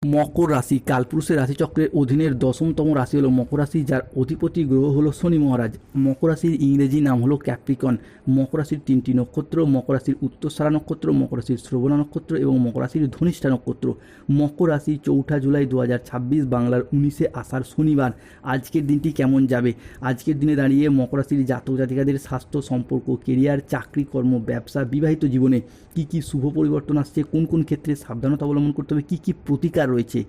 মকর রাশি কালপুরুষের রাশিচক্রের অধীনের 10তম রাশি হলো মকর রাশি, যার অধিপতি গ্রহ হলো শনি মহারাজ। মকর রাশির ইংরেজি নাম হলো ক্যাপ্রিকন। মকর রাশির 3টি নক্ষত্র: মকর রাশির উত্তরসারা নক্ষত্র, মকর রাশির শ্রবণা নক্ষত্র এবং মকর রাশির ধনিষ্ঠা নক্ষত্র। মকর রাশি 4 জুলাই 2026 বাংলার 19 আষাঢ় শনিবার। আজকের দিনটি কেমন যাবে? আজকের দিনে দাঁড়িয়ে মকর রাশির জাতক জাতিকাদের স্বাস্থ্য, সম্পর্ক, কেরিয়ার, চাকরি, কর্ম, ব্যবসা, বিবাহিত জীবনে কী কী শুভ পরিবর্তন আসছে, কোন কোন ক্ষেত্রে সাবধানতা অবলম্বন করতে হবে, কী কী প্রতিকার রয়েছে।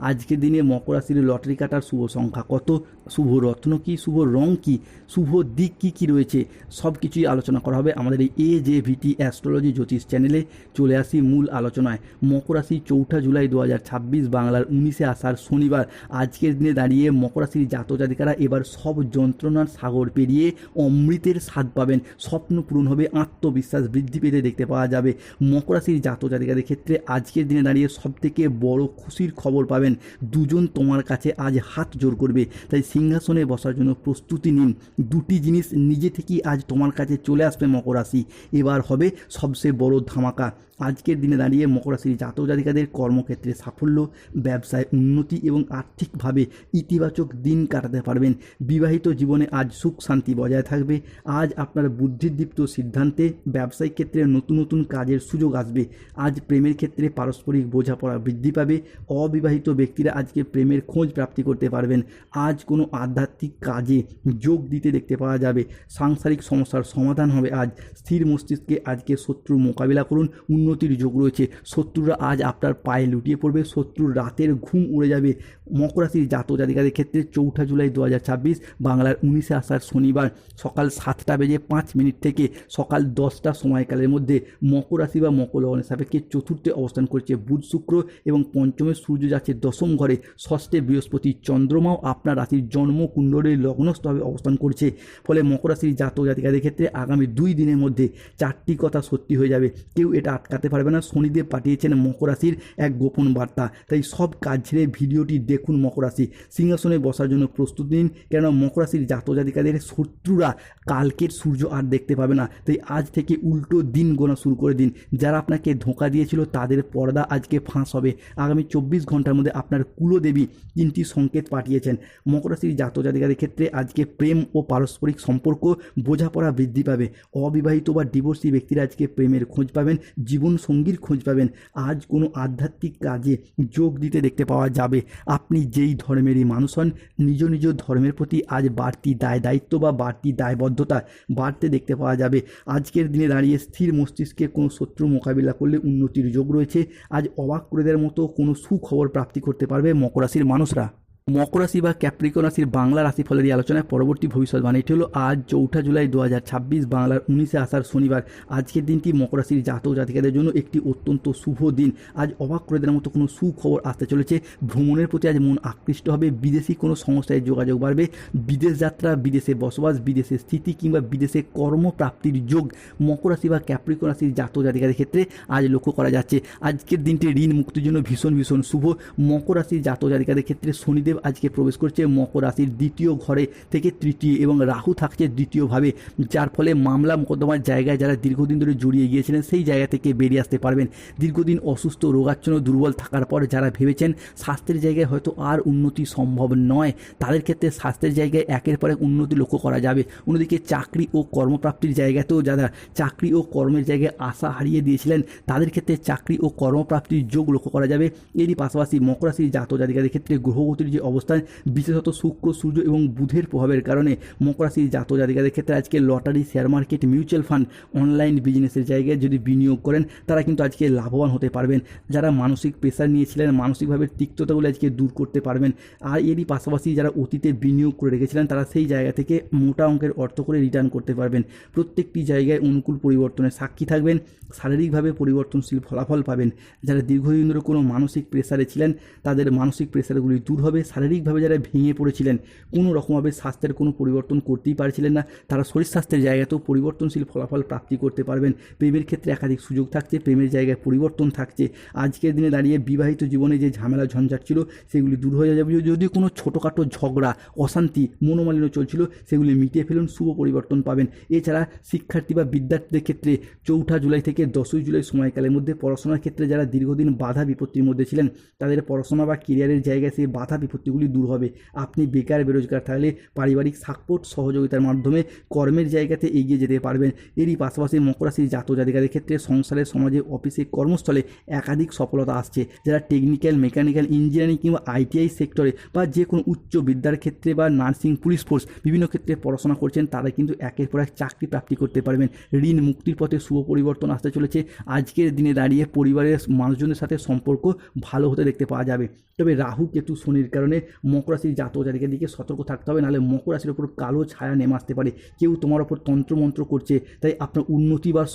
আজকের দিনে মকর রাশির লটারি কাটার শুভ সংখ্যা কত, শুভ রত্ন কী, শুভ রং কী, শুভ দিক কী কী রয়েছে, সব কিছুই আলোচনা করা হবে আমাদের এই AJVT অ্যাস্ট্রোলজি জ্যোতিষ চ্যানেলে। চলে আসি মূল আলোচনায়। মকর রাশি 4 জুলাই 2026 বাংলার 19 আষাঢ় শনিবার। আজকের দিনে দাঁড়িয়ে মকর রাশির জাতক জাতিকারা এবার সব যন্ত্রণার সাগর পেরিয়ে অমৃতের স্বাদ পাবেন, স্বপ্ন পূরণ হবে, আত্মবিশ্বাস বৃদ্ধি পেতে দেখতে পাওয়া যাবে। মকর রাশির জাতক জাতিকাদের ক্ষেত্রে আজকের দিনে দাঁড়িয়ে সবথেকে বড় খুশির খবর পাবেন। দুজন তোমার কাছে আজ হাত জোর করবে, তাই সিংহাসনে বসার জন্য প্রস্তুতি নিন। দুটি জিনিস নিজে থেকেই আজ তোমার কাছে চলে আসবে মকর রাশি। এবার হবে সবচেয়ে বড় ধামাকা। আজকের দিনে দাঁড়িয়ে মকর রাশির জাতক জাতিকাদের কর্মক্ষেত্রে সাফল্য, ব্যবসায় উন্নতি এবং আর্থিকভাবে ইতিবাচক দিন কাটাতে পারবেন। বিবাহিত জীবনে আজ সুখ শান্তি বজায় থাকবে। আজ আপনার বুদ্ধিদীপ্ত সিদ্ধান্তে ব্যবসায়িক ক্ষেত্রে নতুন নতুন কাজের সুযোগ আসবে। আজ প্রেমের ক্ষেত্রে পারস্পরিক বোঝাপড়া বৃদ্ধি পাবে। অবিবাহিত ব্যক্তিরা আজকে প্রেমের খোঁজ প্রাপ্তি করতে পারবেন। আজ কোনো আধ্যাত্মিক কাজে যোগ দিতে দেখতে পাওয়া যাবে। সাংসারিক সমস্যার সমাধান হবে। আজ স্থির মস্তিষ্কে আজকে শত্রুর মোকাবিলা করুন, উন্নতির যোগ রয়েছে। শত্রুরা আজ আপনার পায়ে লুটিয়ে পড়বে, শত্রুর রাতের ঘুম উড়ে যাবে। মকর রাশির জাতক জাতিকাদের ক্ষেত্রে 4 জুলাই 2026 বাংলার 19 আষাঢ় শনিবার সকাল 7:05 থেকে সকাল 10টা সময়কালের মধ্যে মকর রাশি বা মকর লগ্নের সাপেক্ষে চতুর্থে অবস্থান করছে বুধ শুক্র এবং পঞ্চমে সূর্য যাচ্ছে দশম ঘরে। ষষ্ঠে বৃহস্পতি চন্দ্রমাও আপনার রাশির জন্মকুণ্ডলীর লগ্নস্থভাবে অবস্থান করছে। ফলে মকর রাশির জাতক জাতিকাদের ক্ষেত্রে আগামী 2 দিনের মধ্যে 4টি কথা সত্যি হয়ে যাবে। কেউ এটা আটকাতে পারবে না। শনিদেব পাঠিয়েছেন মকর রাশির এক গোপন বার্তা, তাই সব কাজ ছেড়ে ভিডিওটি দেখুন। মকর রাশি সিংহাসনে বসার জন্য প্রস্তুত নিন, কেননা মকর রাশির জাতক জাতিকাদের শত্রুরা কালকের সূর্য আর দেখতে পাবে না। তাই আজ থেকে উল্টো দিন গোনা শুরু করে দিন। যারা আপনাকে ধোঁকা দিয়েছিল তাদের পর্দা আজকে ফাঁস হবে। আগামী 24 ঘন্টার মধ্যে আপনার কুলদেবী 3টি সংকেত পাঠিয়েছেন। মকর রাশির জাতক জাতিকাদের ক্ষেত্রে আজকে প্রেম ও পারস্পরিক সম্পর্ক বোঝাপড়া বৃদ্ধি পাবে। অবিবাহিত বা ডিভোর্সি ব্যক্তিরা আজকে প্রেমের খোঁজ পাবেন, জীবন সঙ্গীর খোঁজ পাবেন। আজ কোনো আধ্যাত্মিক কাজে যোগ দিতে দেখতে পাওয়া যাবে। আপনি যেই ধর্মেরই মানুষ হন, নিজ নিজ ধর্মের প্রতি আজ বাড়তি দায়িত্ব বা বাড়তি দায়বদ্ধতা বাড়তে দেখতে পাওয়া যাবে। আজকের দিনে দাঁড়িয়ে স্থির মস্তিষ্কে কোনো শত্রু মোকাবিলা করলে উন্নতির যোগ রয়েছে। আজ অবাক করে দেওয়ার মতো কোনো সুখবর প্রাপ্তি করতে পারবে মকর রাশির মানুষরা। মকর রাশি বা ক্যাপ্রিকন রাশির বাংলা রাশিফলের এই আলোচনায় পরবর্তী ভবিষ্যৎবাণী এটি হলো আজ 4 জুলাই 2026 বাংলার 19 আষাঢ় শনিবার। আজকের দিনটি মকর রাশির জাতক জাতিকাদের জন্য একটি অত্যন্ত শুভ দিন। আজ অবাক করে দেওয়ার মতো কোনো সুখবর আসতে চলেছে। ভ্রমণের প্রতি আজ মন আকৃষ্ট হবে। বিদেশি কোনো সংস্থায় যোগাযোগ বাড়বে। বিদেশ যাত্রা, বিদেশে বসবাস, বিদেশে স্থিতি কিংবা বিদেশে কর্মপ্রাপ্তির যোগ মকর রাশি বা ক্যাপ্রিকন রাশির জাতক জাতিকাদের ক্ষেত্রে আজ লক্ষ্য করা যাচ্ছে। আজকের দিনটি ঋণ মুক্তির জন্য ভীষণ ভীষণ শুভ। মকর রাশির জাতক জাতিকাদের ক্ষেত্রে শনিদেব আজকে প্রবেশ করছে মকর রাশির 2য় ঘরে থেকে 3য় এবং রাহু থাকছে 2য়ভাবে, যার ফলে মামলা মোকদ্দমার জায়গায় যারা দীর্ঘদিন ধরে জড়িয়ে গিয়েছিলেন সেই জায়গা থেকে বেরিয়ে আসতে পারবেন। দীর্ঘদিন অসুস্থ, রোগাচ্ছন্ন, দুর্বল থাকার পর যারা ভেবেছেন স্বাস্থ্যের জায়গায় হয়তো আর উন্নতি সম্ভব নয়, তাদের ক্ষেত্রে স্বাস্থ্যের জায়গায় একের পর এক উন্নতি লক্ষ্য করা যাবে। অন্যদিকে চাকরি ও কর্মপ্রাপ্তির জায়গাতেও যারা চাকরি ও কর্মের জায়গায় আশা হারিয়ে দিয়েছিলেন তাদের ক্ষেত্রে চাকরি ও কর্মপ্রাপ্তির যোগ লক্ষ্য করা যাবে। এরই পাশাপাশি মকর রাশির জাতক জাতিকাদের ক্ষেত্রে গ্রহগতির যে অবস্থান, বিশেষত শুক্র, সূর্য এবং বুধের প্রভাবের কারণে মকর রাশির জাতক জাতিকাদের ক্ষেত্রে আজকে lottery, share market, mutual fund, online বিজনেসের জায়গায় যদি বিনিয়োগ করেন তারা কিন্তু আজকে লাভবান হতে পারবেন। যারা মানসিক প্রেশার নিয়েছিলেন, মানসিকভাবে তিক্ততাগুলো আজকে দূর করতে পারবেন। আর এরই পাশাপাশি যারা অতীতে বিনিয়োগ করে রেখেছিলেন তারা সেই জায়গা থেকে মোটা অঙ্কের অর্থ করে রিটার্ন করতে পারবেন। প্রত্যেকটি জায়গায় অনুকূল পরিবর্তনের সাক্ষী থাকবেন। শারীরিকভাবে পরিবর্তনশীল ফলাফল পাবেন। যারা দীর্ঘদিন ধরে কোনো মানসিক প্রেশারে ছিলেন তাদের মানসিক প্রেশারগুলি দূর হবে। শারীরিকভাবে যারা ভেঙে পড়েছিলেন, কোনো রকমভাবে স্বাস্থ্যের কোনো পরিবর্তন করতেই পারছিলেন না, তারা শরীর স্বাস্থ্যের জায়গাতেও পরিবর্তনশীল ফলাফল প্রাপ্তি করতে পারবেন। প্রেমের ক্ষেত্রে একাধিক সুযোগ থাকছে, প্রেমের জায়গায় পরিবর্তন থাকছে। আজকের দিনে দাঁড়িয়ে বিবাহিত জীবনে যে ঝামেলা ঝঞ্ঝাট ছিল সেগুলি দূর হয়ে যাবে। যদি কোনো ছোটোখাটো ঝগড়া, অশান্তি, মনোমালিন্য চলছিল সেগুলি মিটিয়ে ফেলুন, শুভ পরিবর্তন পাবেন। এছাড়া শিক্ষার্থী বা বিদ্যার্থীদের ক্ষেত্রে 4 জুলাই থেকে 10 জুলাই সময়কালের মধ্যে পড়াশোনার ক্ষেত্রে যারা দীর্ঘদিন বাধা বিপত্তির মধ্যে ছিলেন, তাদের পড়াশোনা বা কেরিয়ারের জায়গায় সেই বাধা বিপত্তিগুলি দূর হবে। আপনি বেকার বেরোজগার থাকলে পারিবারিক সাপোর্ট সহযোগিতার মাধ্যমে কর্মের জায়গাতে এগিয়ে যেতে পারবেন। এরই পাশাপাশি মকর রাশির জাতক জাতিকাদের ক্ষেত্রে সংসারে, সমাজে, অফিসে, কর্মস্থলে একাধিক সফলতা আসছে। যারা টেকনিক্যাল, মেকানিক্যাল, ইঞ্জিনিয়ারিং কিংবা ITI সেক্টরে বা যে কোনো উচ্চ বিদ্যার ক্ষেত্রে বা নার্সিং, পুলিশ ফোর্স বিভিন্ন ক্ষেত্রে পড়াশোনা করছেন, তারা কিন্তু একের পর এক চাকরি প্রাপ্তি করতে পারবেন। ঋণ মুক্তির পথে শুভ পরিবর্তন আসতে চলেছে। আজকের দিনে দাঁড়িয়ে পরিবারের মানুষজনের সাথে সম্পর্ক ভালো হতে দেখতে পাওয়া যাবে। তবে রাহু, কেতু, শনির কারণে মকর রাশির জাতক জাতিকার দিকে সতর্ক থাকতে হবে, নাহলে মকর রাশির ওপর কালো ছায়া নেমে আসতে পারে। কেউ তোমার ওপর তন্ত্রমন্ত্র করছে, তাই আপনার উন্নতি বা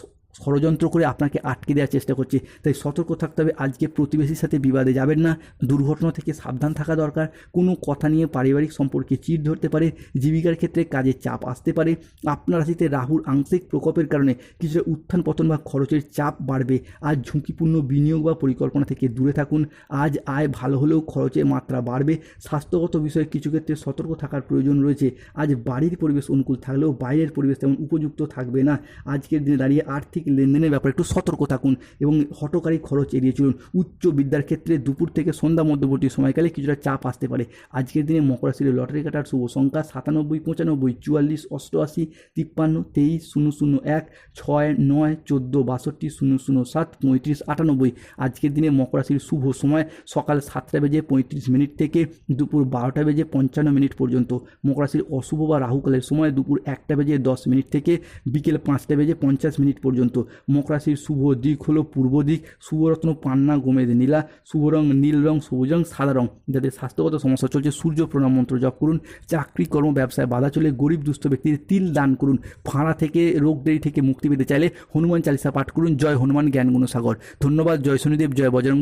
ষড়যন্ত্র করে আপনাকে আটকে দেওয়ার চেষ্টা করছে, তাই সতর্ক থাকতে হবে। আজকে প্রতিবেশীর সাথে বিবাদে যাবেন না, দুর্ঘটনা থেকে সাবধান থাকা দরকার। কোনো কথা নিয়ে পারিবারিক সম্পর্কে চিড় ধরতে পারে। জীবিকার ক্ষেত্রে কাজের চাপ আসতে পারে। আপনার রাশিতে রাহুর আংশিক প্রকোপের কারণে কিছুটা উত্থান পতন বা খরচের চাপ বাড়বে। আজ ঝুঁকিপূর্ণ বিনিয়োগ বা পরিকল্পনা থেকে দূরে থাকুন। আজ আয় ভালো হলেও খরচের মাত্রা বাড়বে। স্বাস্থ্যগত বিষয়ে কিছু ক্ষেত্রে সতর্ক থাকার প্রয়োজন রয়েছে। আজ বাড়ির পরিবেশ অনুকূল থাকলেও বাইরের পরিবেশ তেমন উপযুক্ত থাকবে না। আজকের দিনে দাঁড়িয়ে আর্থিক লেনদেনের ব্যাপারে একটু সতর্ক থাকুন এবং হঠকারী খরচ এড়িয়ে চলুন। উচ্চ বিদ্যার ক্ষেত্রে দুপুর থেকে সন্ধ্যা মধ্যবর্তী সময়কালে কিছুটা চাপ আসতে পারে। আজকের দিনে মকর রাশির লটারি কাটার শুভ সংখ্যা 97, 95, 44, 88, 53, 23, 001, 6, 9, 14, 62, 007, 35, 98। আজকের দিনে মকর রাশির শুভ সময় সকাল 7:35 থেকে দুপুর 12:55 পর্যন্ত। মকর রাশির অশুভ বা রাহুকালের সময় দুপুর 1:10 থেকে বিকেল 5:50 পর্যন্ত। মকর রাশির শুভ দিক হলো পূর্ব দিক। শুভরত্ন পান্না গোমেদ নীলা। শুভ রং নীল রং, সবুজ রং, সাদা রং। যাদের স্বাস্থ্যগত সমস্যা চলছে সূর্য প্রণাম মন্ত্র জপ করুন। চাকরি, কর্ম, ব্যবসায় বাধা চলে গরিব দুস্থ ব্যক্তির তিল দান করুন। ফাঁড়া থেকে, রোগ দেরি থেকে মুক্তি পেতে চাইলে হনুমান চালিসা পাঠ করুন। জয় হনুমান জ্ঞান গুণসাগর। ধন্যবাদ। জয় শনিদেব, জয় বজরং।